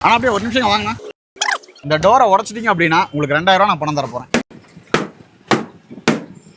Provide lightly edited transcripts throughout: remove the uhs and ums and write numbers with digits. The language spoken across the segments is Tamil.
ஆனா அப்படியே ஒரு நிமிஷம் வாங்கண்ணா. இந்த டோரை உடைச்சிட்டீங்க அப்படின்னா உங்களுக்கு 2000 நான் பணம் தர போறேன்.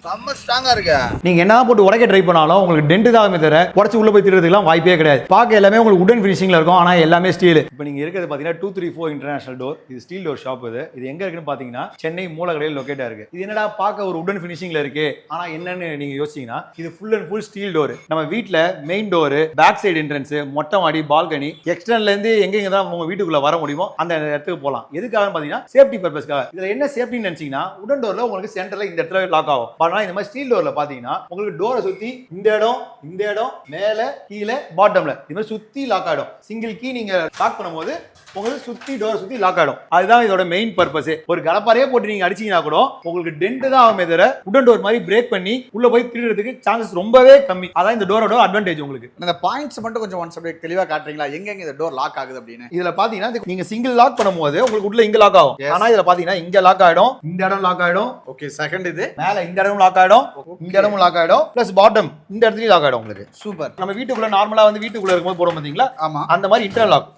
செம்ம ஸ்ட்ராங்கா இருக்கு. நீங்க என்ன போட்டு உடைக்க ட்ரை பண்ணாலும் உங்களுக்கு டென்ட் தான் தவிர உடச்சு உள்ள போய் திருறதுக்குலாம் வாய்ப்பே கிடையாது. பார்க்க எல்லாமே உங்களுக்கு உடன் ஃபினிஷிங்ல இருக்கும், ஆனா எல்லாமே ஸ்டீல். இப்போ நீங்க இருக்கிறது பாத்தீங்கன்னா 234 இன்டர்நேஷனல் டோர். இது ஸ்டீல் டோர் ஷாப். இது எங்க இருக்குன்னு பாத்தீங்கன்னா சென்னை மூலக்கடையில் லொகேட்டா இருக்கு. இது என்னடா பார்க்க ஒரு உடன் ஃபினிஷிங்ல இருக்கு, ஆனா என்னன்னு நீங்க யோசிச்சீங்கன்னா இது full and full steel door. நம்ம வீட்ல main door, back side entrance, மொட்டை மாடி, பால்கனி, எக்ஸ்டர்னல்ல இருந்து எங்க தான் உங்க வீட்டுக்குள்ள வர முடியுமோ அந்த இடத்துக்கு போகலாம். எதுக்காக பாத்தீங்கன்னா சேஃப்டி பர்பஸ்க்காக. இதுல என்ன சேஃப்டின்னு நினைச்சீங்கன்னா உடன் டோர்ல உங்களுக்கு சென்டர்ல இந்த இடத்துல லாக் ஆகும். இந்த மாதிரி ஸ்டீல் டோர்ல பாத்தீங்கன்னா உங்களுக்கு டோரை சுத்தி இந்த இடம் மேல கீழே பாட்டம்ல இது மாதிரி சுத்தி லாக் ஆயிடும். சிங்கிள் கீ நீங்க லாக் பண்ணும்போது உங்களுக்கு சுத்தி டோரை சுத்தி லாக் ஆயிடும். அதுதான் இதோட மெயின் பர்பஸ். ஒரு கலப்பாரையே போட்டு நீங்க அடிச்சீங்கன்னா கூட உங்களுக்கு டென்ட் தான் ஆகுமே தவிர உடன் டோர் மாதிரி பிரேக் பண்ணி உள்ள போய் திருடுறதுக்கு சான்சஸ் ரொம்பவே கம்மி. அதான் இந்த டோரோட அட்வான்டேஜ். உங்களுக்கு இந்த பாயிண்ட்ஸ் மட்டும் கொஞ்சம் ஒன் சப்ஜெக்ட் தெளிவா காட்டுறீங்களா, எங்க இந்த டோர் லாக் ஆகுது அப்படின்னு? இதுல பாத்தீங்கன்னா நீங்க சிங்கிள் லாக் பண்ணும்போது உங்களுக்கு உள்ள இங்க லாக் ஆகும். ஆனா இதுல பாத்தீங்கன்னா இங்க லாக் ஆயிடும், இந்த இடம் லாக் ஆயிடும். ஓகே, செகண்ட் இது மேல இந்த இடம் லாக் ஆயிடும், இந்த இடமும் லாக் ஆயிடும், பிளஸ் பாட்டம் இந்த இடத்துலயும் லாக் ஆயிடும். உங்களுக்கு சூப்பர். நம்ம வீட்டுக்குள்ள நார்மலா வந்து வீட்டுக்குள்ள இருக்கும்போது போறோம் பாத்தீங்களா, ஆமா, அந்த மாதிரி இன்டர்னல் லாக்.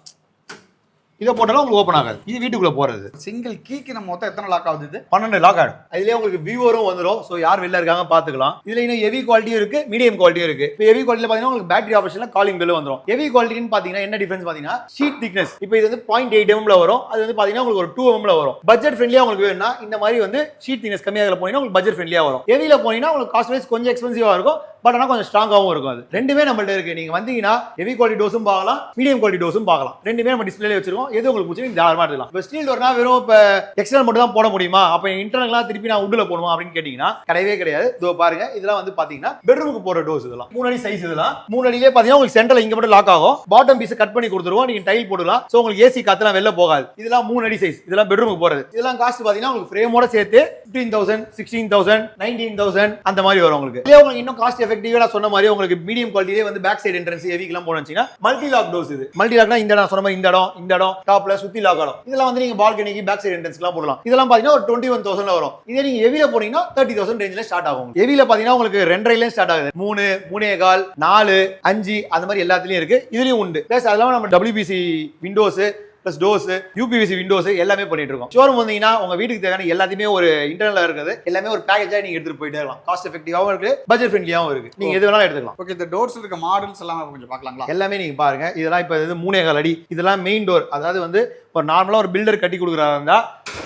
இதை போட்டாலும் உங்களுக்கு ஓப்பன் ஆகாது. இது வீட்டுக்குள்ள போறது. சிங்கிள் கீக்கு நம்ம மொத்தம் எத்தனை லாக் ஆகுது? இது 12 லாக் ஆகும். இதுலயே உங்களுக்கு வியூவரும் வந்துடும். ஸோ யார் வெளில இருக்காங்க பாத்துக்கலாம். இதுல இன்னும் ஹெவி குவாலிட்டியும் இருக்கு, மீடியம் குவாலிட்டியும் இருக்கு. இப்போ ஹெவி குவாலிட்டியில பாத்தீங்கன்னா உங்களுக்கு பேட்டரி ஆப்ஷன்ல காலிங் பெல் வந்துடும். ஹெவி குவாலிட்டின்னு பாத்தீங்கன்னா என்ன டிஃபரன்ஸ் பாத்தீங்கன்னா ஷீட் திக்னஸ். இப்போ இது வந்து 0.8 mm வரும், அது வந்து பாத்தீங்கன்னா உங்களுக்கு ஒரு 2 mm வரும். பட்ஜெட் ஃப்ரெண்ட்லியா உங்களுக்கு வேணும்னா இந்த மாதிரி வந்து ஷீட் திக்னஸ் கம்மியாக போனீங்கன்னா உங்களுக்கு பட்ஜெட் ஃப்ரெண்ட்லியா வரும். ஹெவில போனீங்கன்னா உங்களுக்கு காஸ்ட் வைஸ் கொஞ்சம் எக்ஸ்பென்சிவா இருக்கும், பட் ஆனால் கொஞ்சம் ஸ்ட்ராங்காகவும் இருக்கும். அது ரெண்டுமே நம்மள்ட்ட இருக்கு. நீங்க வந்தீங்கன்னா ஹெவி குவாலிட்டி டோஸும் பார்க்கலாம், மீடியம் குவாலிட்டி டோஸும் பார்க்கலாம். ரெண்டுமே நம்ம டிஸ்பிளேல வச்சிருக்கோம். எது உங்களுக்கு பிடிச்சி தாராளமா எடுக்கலாம். இப்போ ஸ்டீல் டோர்னா வெறும் இப்போ எக்ஸ்டர்னல் மட்டும் தான் போட முடியுமா, அப்போ இன்டர்னல்லாம் திருப்பி நான் உள்ள போடுமா அப்படின்னு கேட்டீங்கன்னா கிடையவே கிடையாது. இதோ பாருங்க, இதெல்லாம் வந்து பாத்தீங்கன்னா பெட்ரூமுக்கு போற டோஸ். இதெல்லாம் 3 அடி சைஸ். இதெல்லாம் 3 அடியிலே பாத்தீங்கன்னா உங்களுக்கு சென்டர்ல இங்க மட்டும் லாக் ஆகும். பாட்டம் பீஸ் கட் பண்ணி கொடுத்துருவோம், நீங்க டைல் போடலாம். சோ உங்களுக்கு ஏசி காத்துலாம் வெளில போகாது. இதெல்லாம் 3 அடி சைஸ். இதெல்லாம் பெட்ரூமுக்கு போறது. இதெல்லாம் காஸ்ட் பாத்தீங்கன்னா உங்களுக்கு ஃப்ரேமோட சேர்த்து 15,000, 16,000, 19,000 அந்த மாதிரி வரும். உங்களுக்கு இல்ல உங்களுக்கு இன்னும் காஸ்ட் எஃபெக்டிவா சொன்ன மாதிரி உங்களுக்கு மீடியம் குவாலிட்டியே வந்து பேக் சைடு என்ட்ரன்ஸ் ஹெவிக்கெல்லாம் போனீங்கன்னா மல்டி லாக் டோஸ். இது மல்டி லாக்னா இந்த இடம் சொன்ன மாதிரி இந்த இடம் டாப்ல சுத்தி லாக் ஆகும். இதெல்லாம் வந்து நீங்க பால்கனிக்கு பேக் சைடு என்ட்ரன்ஸ்லாம் போடலாம். இதெல்லாம் பாத்தீங்கன்னா ஒரு 21,000 வரும். இதே நீங்க ஹெவில போனீங்கன்னா 30,000 ரேஞ்சில ஸ்டார்ட் ஆகும். ஹெவில பாத்தீங்கன்னா உங்களுக்கு 2.5 ஸ்டார்ட் ஆகுது. 3, 3.25, 4, 5 அந்த மாதிரி எல்லாத்துலயும் இருக்கு. இதுலயும் உண்டு. பிளஸ் அதெல்லாம் நம்ம WPC Windows plus doors, UPVC Windows எல்லாமே பண்ணிட்டு இருக்கோம். ஷோரூம் வந்தீங்கன்னா உங்க வீட்டுக்கு தேவையான எல்லாத்தையுமே ஒரு இன்டர்னலா இருக்குது. எல்லாமே ஒரு பேக்கேஜா நீங்க எடுத்துட்டு போயிட்டே இருக்கலாம். காஸ்ட் எஃபெக்டிவாவும் இருக்கு, பட்ஜெட் ஃப்ரெண்ட்லியாவும் இருக்கு. நீங்க எது வேணாலும் எடுத்துக்கலாம். ஓகே, இந்த டோர்ஸ் இருக்க மாடல்ஸ் எல்லாம் கொஞ்சம் பார்க்கலாங்களா? எல்லாமே நீங்க பாருங்க. இதெல்லாம் இப்ப இது 3.25 அடி. இதெல்லாம் மெயின் டோர். அதாவது வந்து ஒரு நார்மலா ஒரு பில்டர் கட்டி கொடுக்குறாங்க இருந்தா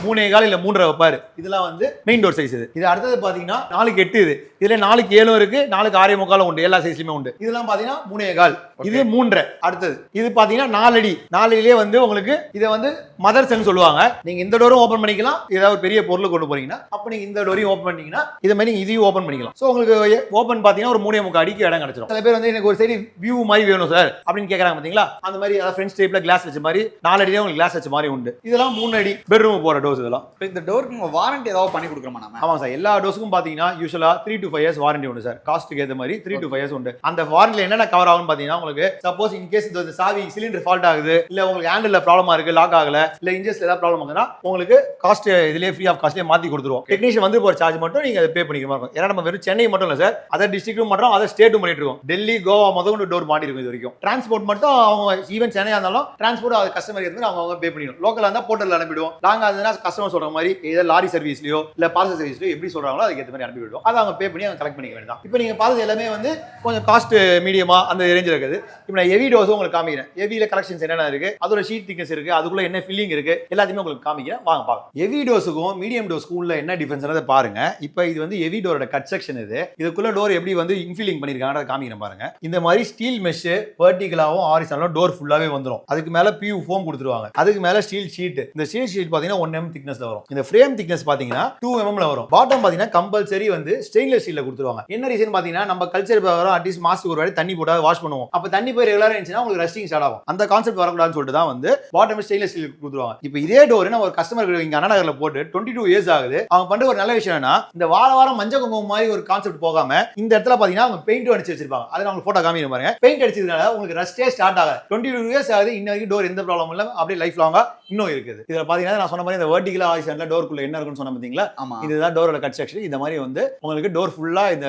3.25 இல்ல 3.5 வைப்பாரு. இதெல்லாம் வந்து மெயின் டோர் சைஸ். இது அடுத்தது பாத்தீங்கன்னா 4x8. இது இதுல 4x7 இருக்கு, 4x6.25 உண்டு. எல்லா சைஸ்லயுமே உண்டு. இதெல்லாம் பாத்தீங்கன்னா 3.25. இது 3.5. அடுத்தது இது பாத்தீங்கன்னா 4 அடி. 4 அடியிலே வந்து உங்களுக்கு இதை வந்து மதர்ஸ்ன்னு சொல்லுவாங்க. நீங்க இந்த டோரும் ஓபன் பண்ணிக்கலாம். ஏதாவது ஒரு பெரிய பொருள் கொண்டு போறீங்கன்னா அப்ப நீங்க இந்த டோரையும் ஓபன் பண்ணீங்கன்னா இதை மாதிரி நீங்க இதையும் ஓபன் பண்ணிக்கலாம். சோ உங்களுக்கு ஓபன் பாத்தீங்கன்னா ஒரு 3.25 அடிக்கு இடம் கிடைச்சிடும். சில பேர் வந்து எனக்கு ஒரு சைடு வியூ மாதிரி வேணும் சார் அப்படின்னு கேக்குறாங்க பாத்தீங்களா, அந்த மாதிரி அதாவது ஃப்ரண்ட் டைப்ல கிளாஸ் வச்ச மாதிரி 4 அடியிலே உங்களுக்கு கிளாஸ் வச்ச மாதிரி உண்டு. இதெல்லாம் 3 அடி பெட்ரூம் போற டோஸ். இதெல்லாம் இந்த டோருக்கு வாரண்டி ஏதாவது பண்ணி கொடுக்குறோமா நாம? ஆமா சார், எல்லா டோஸுக்கும் பாத்தீங்கன்னா யூசுவலா 3 to 5 இயர்ஸ் வாரண்டி உண்டு சார். காஸ்ட்டுக்கு ஏற்ற மாதிரி 3 to 5 இயர்ஸ் உண்டு. அந்த வாரண்டில என்னென்ன கவர் ஆகும்னு பாத்தீங்கன்னா உங்களுக்கு சப்போஸ் இன் கேஸ் இந்த சாவி சிலிண்டர் ஃபால்ட் ஆகுது, இல்ல உங்களுக்கு ஹேண்டில் ப்ராப்ளமா இருக்கு, லாக் ஆகல, இல்ல இன்ஜின்ஸ்ல ஏதாவது ப்ராப்ளம் ஆகுதுன்னா உங்களுக்கு காஸ்ட் இதுலயே ஃப்ரீ ஆஃப் காஸ்ட்லயே மாத்தி கொடுத்துருவோம். டெக்னீஷியன் வந்து போற சார்ஜ் மட்டும் நீங்க பே பண்ணிக்கிற மாதிரி இருக்கும். ஏன்னா நம்ம வெறும் சென்னை மட்டும் இல்ல சார், அதர் டிஸ்ட்ரிக்டும் மட்டும் அதர் ஸ்டேட்டும் பண்ணிட்டு இருக்கோம். டெல்லி, கோவா முதல்ல டோர் மாட்டி இருக்கும். இது வரைக்கும் டிரான்ஸ்போர்ட் மட்டும் அவங்க ஈவன் சென்னையா இருந்தாலும் டிரான்ஸ்போர்ட் அது கஸ்டமர் இருந்து அவங்க பே பண்ணிடும். லோக்கலா இருந்தா போர்ட்டல்ல அனுப்பிடுவோம். லாங்கா இருந்ததுன்னா கஸ்டமர் சொல்ற மாதிரி ஏதோ லாரி சர்வீஸ்லயோ இல்ல பார்சல் சர்வீஸ்லயோ எப்படி சொல்றாங்களோ அதுக்கு ஏற்ற மாதிரி அனுப்பிவிடுவோம். அதை அவங்க பே பண்ணி அவங்க கலெக்ட் பண்ணிக்க வேண்டியதான். இப்போ நீங்க பார்த்தது எல்லாமே வந்து கொஞ்சம் காஸ்ட் மீடியமா அந்த ரேஞ்சில் இருக்குது. இப்போ நான் ஹெவி டோஸும் உங்களுக்கு காமிக்கிறேன். ஹெவில கலெக்ஷன்ஸ் என்னென்ன இருக்கு, அதோட ஷீட் திக்னஸ் இருக்கு, அதுக்குள்ள என்ன ஃபில்லிங் இருக்கு, எல்லாத்தையுமே உங்களுக்கு காமிக்கிறேன். வாங்க பார்க்கலாம். ஹெவி டோஸுக்கும் மீடியம் டோஸ்க்கும் உள்ள என்ன டிஃபரன்ஸ் பாருங்க. இப்போ இது வந்து ஹெவி டோரோட கட் செக்ஷன். இதுக்குள்ள டோர் எப்படி வந்து இன்ஃபில்லிங் பண்ணிருக்காங்க காமிக்கிறேன் பாருங்க. இந்த மாதிரி ஸ்டீல் மெஷ் வெர்டிகலாவும் ஹாரிசான்டலும் டோர் ஃபுல்லாவே வந்துரும். அதுக்கு மேல PU ஃபோம் கொடுத்துருவாங்க. அதுக்கு மேல ஸ்டீல் ஷீட். இந்த ஸ்டீல் ஷீட் பாத்தீங்கன்னா 1 mm திக்னஸ்ல வரும். இந்த ஃப்ரேம் திக்னஸ் பாத்தீங்கன்னா 2 mm ல வரும். பாட்டம் பாத்தீங்கன்னா கம்பல்சரி வந்து ஸ்டெயின்லெஸ் ஸ்டீல்ல கொடுத்துருவாங்க. என்ன ரீசன் பாத்தீங்கன்னா நம்ம கல்ச்சர் பிரகாரம் அட்லீஸ்ட் மாசத்துக்கு ஒரு வாட்டி தண்ணி போட்டா வாஷ் பண்ணுவோம். அப்ப தண்ணி போய் ரெகுலரா இருந்துச்சுன்னா உங்களுக்கு ரஸ்டிங் ஸ்டார்ட் ஆகும். அந்த கான்செப்ட் வரக்கூடாதுன்னு சொல்லிட்டு தான் வந்து பாட்டம் ஸ்டெயின்லெஸ் ஸ்டீல் கொடுத்துருவாங்க. இப்போ இதே டோர் நம்ம ஒரு கஸ்டமர் இங்க அண்ணா நகர்ல போட்டு 22 இயர்ஸ் ஆகுது. அவங்க பண்ற ஒரு நல்ல விஷயம் என்ன, இந்த வாரம் மஞ்சள் குங்குமம் மாதிரி ஒரு கான்செப்ட் போகாம இந்த இடத்துல பாத்தீங்கன்னா அவங்க பெயிண்ட் அடிச்சு வச்சிருப்பாங்க. அதை நான் போட்டோ காமிக்கிறேன் பாருங்க. பெயிண்ட் அடிச்சதுனால உங்களுக்கு ரஸ்டே ஸ்டார்ட் ஆகாது. 22 இயர்ஸ் ஆகுது. இன்ன வரைக்கும் டோர் எந்த ப்ராப்ளம் இல்ல, அப்படியே லைஃப் லாங்கா இன்னும் இருக்குது. இதுல பாத்தீங்கன்னா நான் சொன்ன மாதிரி இந்த வெர்டிகல் ஹாரிசான்டல் டோர்க்குள்ள என்ன இருக்குன்னு சொன்ன பாத்தீங்களா, இதுதான் டோரோட கட் செக்ஷன். இந்த மாதிரி வந்து உங்களுக்கு டோர் ஃபுல்லா இந்த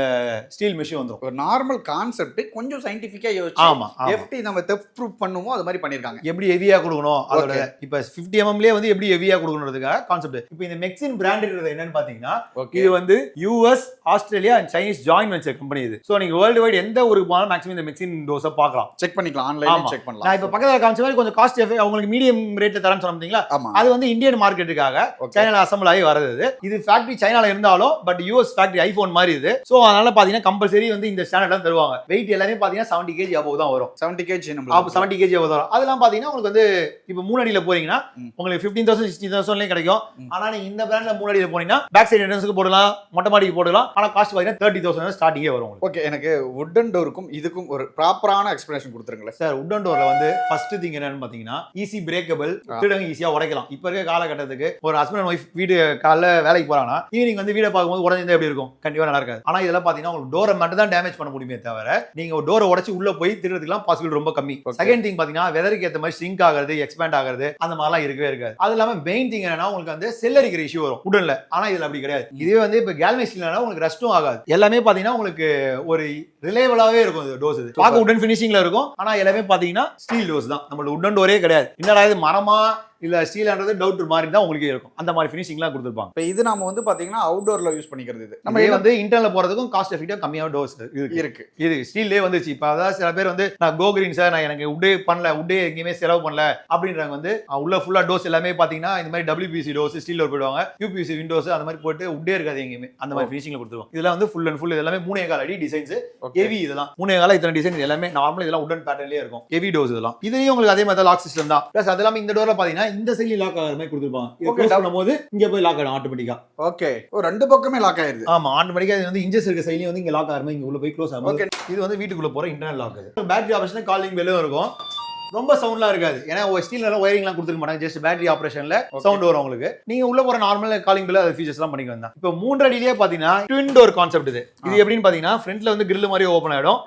ஸ்டீல் மெஷின் வந்துரும். ஒரு நார்மல் கான்செப்ட் கொஞ்சம் சயின்டிஃபிக்கா யோசிச்சு ஆமா எப்படி நம்ம தெஃப்ட் ப்ரூஃப் பண்ணுமோ அது மாதிரி பண்ணிருக்காங்க. எப்படி ஹெவியா கொடுக்கணும் அதோட இப்ப 50 mmலயே வந்து எப்படி ஹெவியா கொடுக்கணும்ன்றதுக்காக கான்செப்ட். இப்போ இந்த மெக்சின் பிராண்ட்ன்றது என்னன்னு பாத்தீங்கன்னா இது வந்து US, Australia and Chinese joint venture company இது. சோ நீங்க வேர்ல்டு வைட் எந்த ஒரு மேக்ஸிமம் இந்த மெக்சின் டோஸை பார்க்கலாம், செக் பண்ணிக்கலாம், ஆன்லைன்ல செக் பண்ணலாம். நான் இப்ப பக்கத்துல காமிச்ச மாதிரி கொஞ்சம் காஸ்ட் அவங்களுக்கு மீடியம் ரேட்ல தரேன்னு சொன்னீங்களா, அது வந்து இந்தியன் மார்க்கெட்டுக்காக சைனால அசம்பிள் ஆகி வருது. இது ஃபேக்டரி சைனால இருந்தாலும் பட் US ஃபேக்டரி ஐபோன் மாதிரி இது. சோ அதனால பாத்தீங்கன்னா கம்பல்சரி வந்து இந்த ஸ்டாண்டர்ட் தான் தருவாங்க. வெயிட் எல்லாமே பாத்தீங்கன்னா 70 kg above தான் வரும். 70 kg நம்ம 70 kg above வரும். அதெல்லாம் பாத்தீங்கன்னா உங்களுக்கு வந்து இப்போ 3 அடியில போறீங்கன்னா உங்களுக்கு 15,000 16,000 கிடைக்கும். ஆனா நீங்க இந்த பிராண்ட்ல 3 அடியில போனீங்கன்னா பேக் சைடு என்ட்ரன்ஸ்க்கு போடலாம், மொட்டை மாடிக்கு போடலாம். ஆனா காஸ்ட் பாத்தீங்கன்னா 30,000 ஸ்டார்டிங்கே வரும். ஓகே, எனக்கு வுடன் டோருக்கும் இதுக்கும் ஒரு ப்ராப்பரான எக்ஸ்பிளனேஷன் கொடுத்துருங்களேன் சார். வுடன் டோர்ல வந்து ஃபர்ஸ்ட் திங் என்னன்னு பாத்தீங்கன்னா ஈஸி பிரேக்கபிள், திருடங்க ஈஸியா உடைக்கலாம். இப்ப இருக்க காலகட்டத்துக்கு ஒரு ஹஸ்பண்ட் அண்ட் ஒய்ஃப் வீடு காலைல வேலைக்கு போறாங்கன்னா ஈவினிங் வந்து வீடை பார்க்கும்போது உடஞ்சிருந்தா எப்படி இருக்கும்? கண்டிப்பா நல்லா இருக்காது. ஆனா இதெல்லாம் பாத்தீங்கன்னா உங்களுக்கு டோரை மட்டும் தான் டேமேஜ் பண்ண முடியுமே தவிர நீங்க ஒரு டோரை உடைச்சு உள்ள போய் திருடுறதுக்குலாம் பாசிபிள் ரொம்ப கம்மி. செகண்ட் திங் பாத்தீங்கன்னா வெதருக்கு ஏத்த மாதிரி ஷ்ரிங்க் ஆகிறது, எக்ஸ்பேண்ட் ஆகிறது அந்த மாதிரிலாம் இருக்கவே இருக்காது. அது இல்லாம மெயின் திங் என்னன்னா உங்களுக்கு வந்து செல் அரிக்கிற இஷ்யூ வரும் வுடன்ல. ஆனா இதுல அப்படி கிடையாது. இதுவே வந்து இப்ப கேல்வனைஸ் ஸ்டீல்னா உங்களுக்கு ரஸ்டும் ஆகாது. எல்லாமே பாத்தீங்கன்னா உங்களுக்கு ஒரு ரிலேபிளாவே இருக்கும். இந்த டோஸ் இது பார்க்க வுடன் ஃபினிஷிங்ல இருக்கும். ஆனா எல்லாமே பாத்தீங்கன்னா ஸ்டீல் டோஸ் தான். நம்மளோட வுடன் டோரே கிடையாது. என்னடா இது மரமா இல்ல ஸ்டீல்ன்றது டவுட் மாதிரி தான் உங்களுக்கு இருக்கும். அந்த மாதிரி ஃபினிஷிங்லாம் கொடுத்துருப்பாங்க. இப்போ இது நாம வந்து பாத்தீங்கன்னா அவுட்டோர்ல யூஸ் பண்ணிக்கிறது. இது நம்ம வந்து இன்டர்னல்ல போறதுக்கும் காஸ்ட் எஃபெக்டிவா கம்மியான டோஸ் இருக்கு. இது ஸ்டீல்லே வந்துச்சு. இப்போ அதாவது சில பேர் வந்து நான் கோ கிரீன் சார், நான் எனக்கு உட்டே பண்ணல, உட்டே எங்கேயுமே செலவு பண்ணல அப்படின்றாங்க. வந்து உள்ள ஃபுல்லா டோஸ் எல்லாமே பாத்தீங்கன்னா இந்த மாதிரி WPC டோஸ் ஸ்டீல்ல போயிடுவாங்க. UPVC விண்டோஸ் அந்த மாதிரி போட்டு உட்டே இருக்காது எங்கேயுமே. அந்த மாதிரி ஃபினிஷிங்ல கொடுத்துருவாங்க. இதெல்லாம் வந்து ஃபுல் அண்ட் ஃபுல் இதெல்லாம் 3.4 அடி டிசைன்ஸ். ஹெவி இதெல்லாம் 3.4 இத்தனை டிசைன் எல்லாமே நார்மலா இதெல்லாம் உடன் பேட்டர்ன்லயே இருக்கும். ஹெவி டோஸ் இதெல்லாம். இதுலயும் உங்களுக்கு அதே மாதிரி லாக் சிஸ்டம் தான். பிளஸ் அது இல்லாம இந்த டோர்ல பாத்தீங்கன்னா இந்த சைடுல லாக் மாதிரி கொடுத்திருப்பாங்க. இது க்ளோஸ் பண்ணும்போது இங்க போய் லாக் ஆகும் ஆட்டோமேட்டிக்கா. ஓகே, ரெண்டு பக்கமே லாக் ஆயிருது. ஆமா, ஆட்டோமேட்டிக்கா இது வந்து இன்ஜஸ் இருக்க சைடுல வந்து இங்க லாக் ஆகும், இங்க உள்ள போய் க்ளோஸ் ஆகும். இது வந்து வீட்டுக்குள்ள போற இன்டர்னல் லாக். இது பேட்டரி ஆபரேஷன் காலிங் பெல்லும் இருக்கும். ரொம்ப சவுண்ட்லாம் இருக்காது. ஏன்னா ஸ்டீல்ல ஒயரிங்லாம் கொடுத்துக்க மாட்டாங்க. ஜஸ்ட் பேட்டரி ஆபரேஷன்ல சவுண்ட் வரும் உங்களுக்கு. நீங்க உள்ள போற நார்மல் காலிங் பெல் அது ஃபீச்சர்ஸ்லாம் பண்ணிக்க வந்தா. இப்போ 3 அடியிலேயே பாத்தீங்கன்னா ட்வின் டோர் கான்செப்ட் இது. இது எப்படின்னு பாத்தீங்கன்னா ஃப்ரண்ட்ல வந்து கிரில் மாதிரி ஓபன் ஆயிடும்.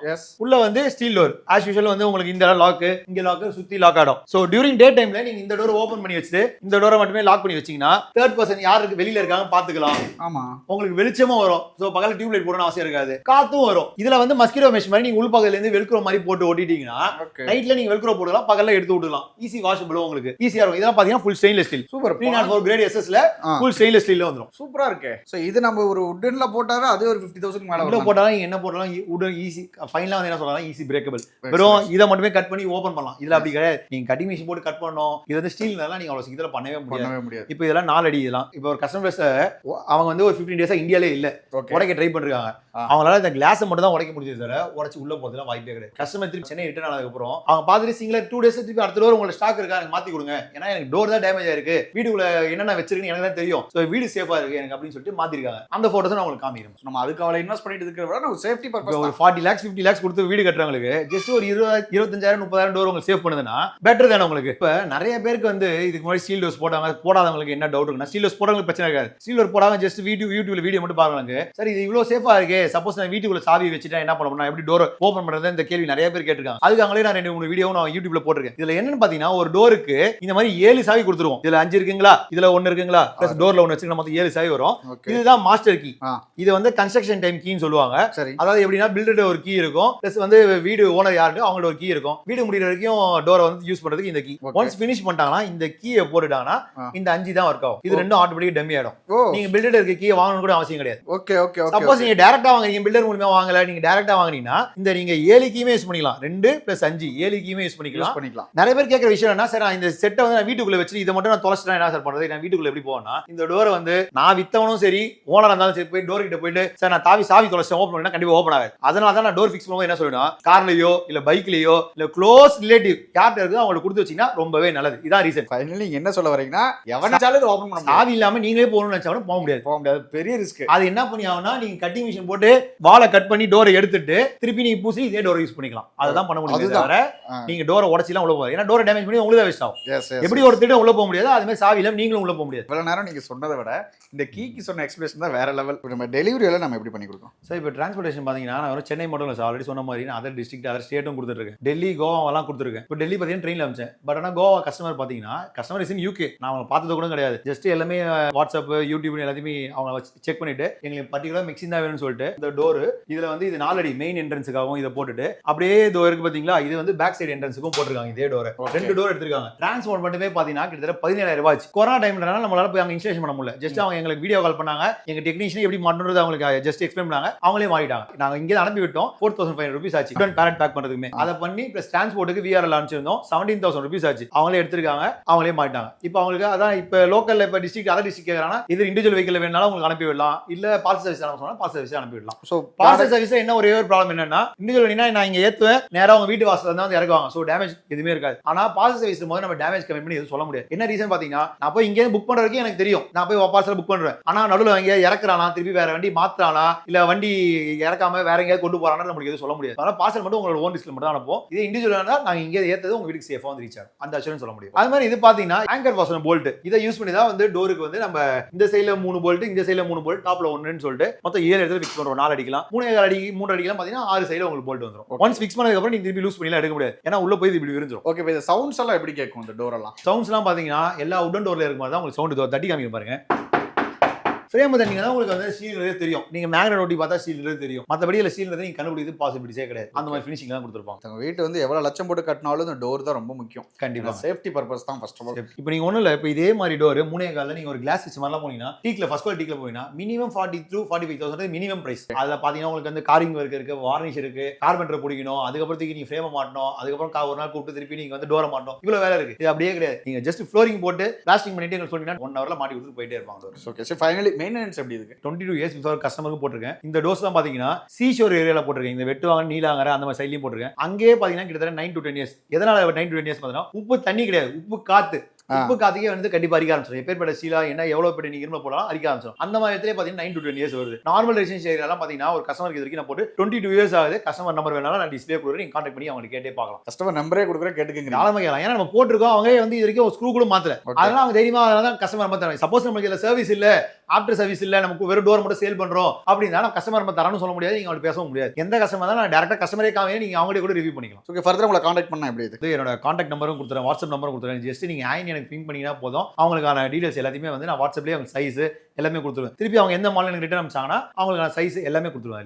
உள்ள வந்து ஸ்டீல் டோர் ஆஸ் யூசுவல் வந்து உங்களுக்கு இந்த லாக் இங்க லாக் சுத்தி லாக் ஆயிடும். சோ டியூரிங் டே டைம்ல நீங்க இந்த டோர் ஓபன் பண்ணி வச்சுட்டு இந்த டோரை மட்டுமே லாக் பண்ணி வச்சீங்கன்னா தேர்ட் பர்சன் யாருக்கு வெளியில இருக்காங்க பாத்துக்கலாம். ஆமா, உங்களுக்கு வெளிச்சமும் வரும். சோ பகல்ல டியூப் லைட் போடணும் அவசியம் இருக்காது. காத்தும் வரும். இதுல வந்து மஸ்கிட்டோ மெஷ் மாதிரி நீங்க உள் பக்கத்துல இருந்து வெல்க்ரோ மாதிரி போட்டு ஓட்டிட்டீங்கன்னா நைட்ல நீங்க வெல்க்ரோ போடலாம், பகல்ல எடுத்து விடலாம். ஈஸி வாஷபிள் உங்களுக்கு ஈஸியா இருக்கும். இதெல்லாம் பாத்தீங்கன்னா full stainless steel. Super 304 grade எஸ்எஸ்ல ஃபுல் ஸ்டெயின்லெஸ் ஸ்டீல்ல வந்துரும். சூப்பரா இருக்கு. சோ இது நம்ம ஒரு வுட்ல போட்டாவே அது ஒரு 50,000 க்கு மேல வரும். போட்டாலும் என்ன போடலாம் வுட் ஈஸி ஃபைனலா வந்து என்ன சொல்லலாம் ஈஸி பிரேக்கபிள். வெறும் இத மட்டுமே கட் பண்ணி ஓபன் பண்ணலாம். இதுல அப்படி கிடையாது. நீங்க கட்டிங் மிஷின் போட்டு கட் பண்ணனும். இது வந்து ஸ்டீல்னால நீங்க அவ்வளவு சீக்கிரம் பண்ணவே முடியாது. இப்போ இதெல்லாம் 4 அடி இதெல்லாம். இப்போ ஒரு கஸ்டமர்ஸ் அவங்க வந்து ஒரு 15 டேஸா இந்தியாலே இல்ல. உடைக்க ட்ரை பண்றாங்க. அவங்களால இந்த கிளாஸ் மட்டும் தான் உடைக்க முடிஞ்சது தவிர உடைச்சு உள்ள போறதுலாம் வாய்ப்பே கிடையாது. கஸ்டமர் திருப்பி சென்னை ரிட்டர்ன் ஆனதுக்கு அப்புறம் அவங்க பாத்துட்டு சிங்கிள் 2 டேஸ் திருப்பி அடுத்த டோர் உங்களுக்கு ஸ்டாக் இருக்கா மாத்தி கொடுங்க. ஏன்னா எனக்கு டோர் தான் டேமேஜ் ஆயிருக்கு, வீடுக்குள்ள என்னென்ன வச்சிருக்குன்னு எனக்கு தான் தெரியும். சோ வீடு சேஃபா இருக்கு எனக்கு அப்படின்னு சொல்லிட்டு மாத்திருக்காங்க. அந்த போட்டோஸ் நான் உங்களுக்கு காமிக்கிறேன். நம்ம அதுக்கு அவளை இன்வெஸ்ட் பண்ணிட்டு இருக்கிற விட நம்ம சேஃப்டி பர்பஸ் ஒரு 40 lakhs 50 lakhs கொடுத்து வீடு கட்டுறவங்களுக்கு ஜஸ்ட் ஒரு 25,000 30,000 டோர் உங்களுக்கு சேவ் பண்ணுதுன்னா பெட்டர் தானே உங்களுக்கு. இப்ப நிறைய பேருக்கு வந்து இதுக்கு முன்னாடி ஸ்டீல் டோர்ஸ் போட்டாங்க, போடாதவங்களுக்கு என்ன டவுட் இருக்குன்னா ஸ்டீல் டோர்ஸ் போடுறவங்களுக்கு பிரச்சனை இருக்காது. ஸ்டீல் டோர் போடாம ஜஸ்ட் யூடியூப்ல வீடியோ மட்டும் பாருங்க. சரி இது இவ்வளவு சேஃபா இருக்கு, சப்போஸ் நான் வீட்டுக்குள்ள சாவி வச்சுட்டா என்ன பண்ண முடியும், எப்படி டோர் ஓபன் பண்றது, இந்த கேள்வி நிறைய பேர் கேட்டிருக்காங்க. அதுக்காங்களே நான் 2-3 வீடியோ நான் யூடியூப்ல போட்டிருக்கேன். இதுல என்னன்னு பாத்தீங்கன்னா ஒரு டோருக்கு இந்த மாதிரி 7 சாவி கொடுத்துருவோம். இதுல 5 இருக்குங்களா, இதுல 1 இருக்குங்களா, பிளஸ் டோர்ல 1 வச்சுக்கிற மொத்தம் 7 சாவி வரும். இதுதான் மாஸ்டர் கீ. இது வந்து கன்ஸ்ட்ரக்ஷன் டைம் கீன்னு சொல்லுவாங்க. அதாவது எப்படின்னா பில்டர் ஒரு கீ இருக்கும், பிளஸ் வந்து வீடு ஓனர் யாரு அவங்களோட ஒரு கீ இருக்கும். வீடு முடிகிற வரைக்கும் டோரை வந்து யூஸ் பண்றதுக்கு இந்த கீ. ஒன்ஸ் ஃபினிஷ் பண்ணிட்டாங்கன்னா இந்த கீயை போட்டுட்டாங்கன்னா இந்த 5 தான் ஒர்க் ஆகும். இது ரெண்டும் ஆட்டோமேட்டிக் டம்மி ஆயிடும். நீங்க பில்டர் இருக்க கீயை வாங்கணும் கூட அவசியம் கிடையாது. Okay okay. சப்போஸ் நீங்க டைரக்டா வாங்குறீங்க, பில்டர் மூலமா வாங்கல, நீங்க டைரக்டா வாங்குனீங்கன்னா இந்த நீங்க 7 கீயுமே யூஸ் பண்ணிக்கலாம். 2 + 5 7 கீயுமே யூஸ் பண்ணிக்கலாம். நிறைய பேர் கேட்கிற விஷயம் என்ன சார், இந்த செட்டை வந்து நான் வீட்டுக்குள்ள வச்சு இதை மட்டும் நான் தொலைச்சிட்டா என்ன சார் பண்றது, நான் வீட்டுக்குள்ள எப்படி போவேன்னா இந்த டோரை வந்து நான் வித்தவனும் சரி ஓனரா இருந்தாலும் சரி போய் டோர் கிட்ட போயிட்டு சார் நான் சாவி தொலைச்சிட்டேன் ஓபன் பண்ணா கண்டிப்பா ஓபன் ஆகாது. அதனால தான் நான் டோர் ஃபிக்ஸ் பண்ணும்போது என்ன சொல்லுவேன், கார்லயோ இல்ல பைக்லயோ இல்ல க்ளோஸ் ரிலேட்டிவ் யார்ட்ட இருக்கு அவங்களுக்கு கொடுத்து வச்சீங்கன்னா ரொம்பவே நல்லது. இதான் ரீசன். ஃபைனலி என்ன சொல்ல வரீங்கன்னா எவனாலும் ஓபன் பண்ண சாவி இல்லாம நீங்களே போகணும்னு நினைச்சாலும் போக முடியாது. பெரிய ரிஸ்க். அது என்ன பண்ணி ஆகும்னா நீங்க கட்டிங் மிஷின் போட்டு வாலை கட் பண்ணி டோரை எடுத்துட்டு திருப்பி நீங்க பூசி இதே டோரை யூஸ் பண்ணிக்கலாம். அதுதான் பண்ண முடியும். தவிர நீங்க டோரை உடச்சிலாம் உள்ள போகாது. ஏன்னா டோரை டேமேஜ் பண்ணி உங்களுக்கு தான் வேஸ்ட் ஆகும். எப்படி ஒரு திருடம் உள்ள போக முடியாது, அது மாதிரி சாவியில நீங்களும் உள்ள போக முடியாது. இவ்வளவு நேரம் நீங்க சொன்னதை விட இந்த கீக்கு சொன்ன எக்ஸ்பிரஷன் தான் வேற லெவல். நம்ம டெலிவரியில நம்ம எப்படி பண்ணி கொடுக்கோம் சார்? இப்போ டிரான்ஸ்போர்ட்டேஷன் பாத்தீங்கன்னா நான் வெறும் சென்னை மட்டும் இல்லை சார், ஆல்ரெடி சொன்ன மாதிரி நான் அதர் டிஸ்ட்ரிக்ட் அதர் ஸ்டேட்டும் கொடுத்துருக்கேன். டெல்லி கோவாவெல்லாம் கொடுத்துருக்கேன். இப்போ டெல்லி பார்த்தீங்கன்னா ட்ரெயினில் அமிச்சேன். பட் ஆனால் கோவா கஸ்டமர் பார்த்தீங்கன்னா கஸ்டமர் இஸ் இன் யூகே. நான் அவங்க பார்த்தது கூட கிடையாது. ஜஸ்ட் எல்லாமே வாட்ஸ்அப் யூடியூப் எல்லாத்தையுமே அவங்க செக் பண்ணிட்டு எங்களுக்கு பர்டிகுலர் மிக்சிங் தான் வேணும்னு சொல்லிட்டு இந்த டோர் இதுல வந்து இது 4 அடி மெயின் என்ட்ரன்ஸுக்காகவும் இதை போட்டுட்டு அப்படியே டோர் இருக்கு பாத்தீங்களா, இது வந்து பேக் சைடு என்ட்ரன்ஸுக்கும் போட்டிருக்காங்க. இதே டோர் 2 டோர் எடுத்திருக்காங்க. டிரான்ஸ்போர்ட் மட்டுமே பாத்தீங்கன்னா கிட்டத்தட்ட 17,000 ரூபாய். கொரோனா டைம்ல நம்மளால போய் அங்க இன்ஸ்டலேஷன் பண்ண முடியல. ஜஸ்ட் அவங்க எங்களுக்கு வீடியோ கால் பண்ணாங்க, எங்க டெக்னீஷியன் எப்படி மாட்டணும்னு அவங்களுக்கு ஜஸ்ட் எக்ஸ்பிளைன் பண்ணாங்க. அவங்களே மாறிட்டாங்க. நாங்க இங்கே அனுப்பி விட்டோம். 4,500 ரூபீஸ் ஆச்சு பேரண்ட் பேக் பண்றதுக்குமே. அதை பண்ணி பிளஸ் டிரான்ஸ்போர்ட்டுக்கு விஆர்எல் அனுப்பிச்சிருந்தோம். 17,000 ரூபீஸ் ஆச்சு. அவங்களே எடுத்திருக்காங்க, அவங்களே மாட்டாங்க. இப்போ அவங்களுக்கு அதான் இப்போ லோக்கல்ல இப்போ டிஸ்ட்ரிக்ட் அதர் டிஸ்ட்ரிக்ட் கேட்கறாங்கன்னா இது இண்டிவிஜுவல் வெஹிக்கிள் வேணாலும் உங்களுக்கு அனுப்பி விடலாம், இல்ல பார்சல் சர்வீஸ் அனுப்ப சொன்னா பார்சல் சர்வீஸ் அனுப்பி விடலாம். ஸோ பார்சல் சர்வீஸ் என்ன ஒரே ஒரு ப்ராப்ளம் என்னன்னா, இண்டிவிஜுவல் வேணா நான் இங்க ஏத்துவேன், நேரா உங்க வீட்டு வாசல்ல தான் வந்து இறக்குவாங்க. ஸோ டேமேஜ் எதுவுமே இருக்காது. ஆனா பார்சல் சர்வீஸ் போது நம்ம டேமேஜ் கம்மி பண்ணி எதுவும் சொல்ல முடியாது. என்ன ரீசன் பாத்தீங்கன்னா, நான் போய் இங்கே புக் பண்ற வரைக்கும் எனக்கு தெரியும், நான் போய் பார்சல் புக் பண்றேன். ஆனா நடுவில் இங்கே இறக்குறானா, திருப்பி வேற வண்டி மாத்துறானா, இல்ல வண்டி இறக்காம வேற எங்கேயாவது கொண்டு போறானா நமக்கு எதுவும் சொல்ல முடியாது. அதனால பார்சல் மட்டும் உங்களோட ஓன் டிஸ்க்ல மட்டும் தான் அனுப்புவோம். இதே இண்டிவிஜுவல் இருந்தா நாங்க இங்கே ஏத்தது உங்க வீட்டுக்கு சேஃபா வந்து ரீச் ஆகும். அந்த அஷூரன்ஸ் சொல்ல முடியும். அது மாதிரி இது பாத்தீங்கன்னா ஆங்கர் வாசன் போல்ட் இதை யூஸ் பண்ணி தான் வந்து டோருக்கு வந்து நம்ம இந்த சைடுல 3 போல்ட், இந்த சைடுல 3 போல்ட், டாப்ல 1ன்னு சொல்லிட்டு மொத்தம் 7 இடத்துல ஃபிக்ஸ் பண்றோம். 4 அடிக்கலாம், 3 அடி 3 அடிக்கலாம் பாத்தீங்கன்னா 6 சைடுல உங்களுக்கு போல்ட் வந்துரும். ஒன்ஸ் ஃபிக்ஸ் பண்ணதுக்கு அப்புறம் நீங்க திருப்பி லூஸ் பண்ணிலாம் எடுக்க முடியாது. ஏன்னா உள்ள போய் இப்படி விரிஞ்சிரும். ஓகே, இப்போ இந்த சவுண்ட்ஸ் எல்லாம் எப்படி கேட்கும்? இந்த டோர் எல்லாம் சவுண்ட்ஸ் எல்லாம் பாத்தீங்கன்னா எல்லா உடன் டோர்ல இருக்கும் போது தான் உங்களுக்கு சவுண்ட் தட்டி காமிக்க பாருங்க. ஃப்ரேம் தட்டிங்கன்னா உங்களுக்கு வந்து ஸ்டீல் தெரியும். நீங்க மேக்னெட் ஒட்டி பார்த்தா ஸ்டீல் தெரியும். மற்றபடி இல்லை ஸ்டீல் நீங்க கண்டுபிடிக்கிறது பாசிபிலிட்டிஸே கிடையாது. அந்த மாதிரி ஃபினிஷிங் தான் கொடுத்துருப்பாங்க. உங்க வீட்டு வந்து எவ்வளவு லட்சம் போட்டு கட்டினாலும் இந்த டோர் தான் ரொம்ப முக்கியம். கண்டிப்பா சேஃப்டி பர்பஸ் தான் ஃபர்ஸ்ட் ஆஃப் ஆல். இப்போ நீங்க ஒண்ணும் இல்லை, இப்போ இதே மாதிரி டோர் 3.4 நீங்க ஒரு கிளாஸ் வச்சு மாதிரிலாம் போனீங்கன்னா டீக்ல ஃபர்ஸ்ட் குவாலிட்டி டீக்ல போனீங்கன்னா மினிமம் 40 to 45,000 மினிமம் பிரைஸ். அதில் பாத்தீங்கன்னா உங்களுக்கு வந்து காரிங் ஒர்க் இருக்கு, வார்னிஷ் இருக்கு, கார்பெண்டர் பிடிக்கணும், அதுக்கப்புறத்துக்கு நீங்க ஃப்ரேம் மாட்டணும், அதுக்கப்புறம் ஒரு நாள் கூப்பிட்டு திருப்பி நீங்க வந்து டோரை மாட்டணும். இவ்வளவு வேலை இருக்கு. இது அப்படியே கிடையாது. நீங்க ஜஸ்ட் ஃப்ளோரிங் போட்டு பிளாஸ்டிக் பண்ணிட்டு எங்களுக்கு சொன்னீங்கன்னா 1 ஹவர்ல மாட்டி கொடுத்து போயிட்டே இருப்பாங்க. ஓகே, சோ ஃபைனலி மெயின்டெனன்ஸ் எப்படி இருக்கு? 22 இயர்ஸ் பிஃபோர் கஸ்டமருக்கு போட்டிருக்கேன். இந்த டோஸ் தான் பாத்தீங்கன்னா சீஷோர் ஏரியால போட்டிருக்கேன். இந்த வெட்டுவாங்க நீலாங்கற அந்த மாதிரி சைட்லயும் போட்டிருக்கேன். அங்கேயே பாத்தீங்கன்னா கிட்டத்தட்ட 9 to 10 இயர்ஸ். எதனால 9 to 10 இயர்ஸ் பாத்தீங்கன்னா உப்பு தண்ணி கிடையாது, உப்பு காத்து. உப்பு காத்துக்கே வந்து கண்டிப்பா அரிக்க ஆரம்பிச்சிடும். எப்பேற்பட்ட சீலா என்ன எவ்வளவு பெரிய நீங்க இரும்ப போடலாம் அரிக்க ஆரம்பிச்சிடும். அந்த மாதிரி இடத்துல பாத்தீங்கன்னா 9 to 10 இயர்ஸ் வருது. நார்மல் ரெசிடென்ஷியல் ஏரியாலாம் பாத்தீங்கன்னா ஒரு கஸ்டமருக்கு இது வரைக்கும் நான் போட்டு 22 இயர்ஸ் ஆகுது. கஸ்டமர் நம்பர் வேணாலும் நான் டிஸ்பிளே கொடுக்குறேன், நீங்க கான்டாக்ட் பண்ணி அவங்க கேட்டே பார்க்கலாம். கஸ்டமர் நம்பரே கொடுக்குறேன், கேட்டுக்கங்க. நாளமா கேட்கலாம். ஏன்னா நம்ம போட்டிருக்கோம், அவங்க வந்து இது வரைக்கும் ஒரு ஸ்க்ரூ கூட மாத்தல. அதனால அவங்க தைரியமா தான் கஸ்டமர் நம்பர் தராங்க. சப்போஸ் நமக்கு இதுல சர்வீஸ் இல்ல, ஆஃப்டர் சர்வீஸ் இல்ல, நமக்கு வெறும் டோர் மட்டும் சேல் பண்றோம் அப்படின்னா நம்ம கஸ்டமர் நம்பர் தரணும்னு சொல்ல முடியாது, நீங்க அவங்களுக்கு பேசவும் முடியாது. எந்த கஸ்டமர் தான் நான் டைரக்டா கஸ்டமரே காமிங்க, நீங்க அவங்களே கூட ரிவ்யூ பண்ணிக்கலாம். ஓகே, ஃபர்தர் உங்களை கான்டாக்ட் பண்ணா எப்படி இது? என்னோட கான்டாக்ட் நம்பரும் கொடுத்துறேன், வாட்ஸ்அப் நம்பரும் கொடுத்துறேன். ஜஸ்ட் நீங்க ஆயின் எனக்கு பிங் பண்ணீங்கன்னா போதும். அவங்களுக்கான டீடைல்ஸ் எல்லாத்தையுமே வந்து நான் வாட்ஸ்அப்லேயே அவங்க சைஸ் எல்லாமே கொடுத்துருவேன். திருப்பி அவங்க எந்த மாடல் எனக்கு ரிட்டர்ன் அனுப்பிச்சாங்கன்னா அவங்களுக்கான சைஸ் எல்லாமே கொடுத்துருவேன்.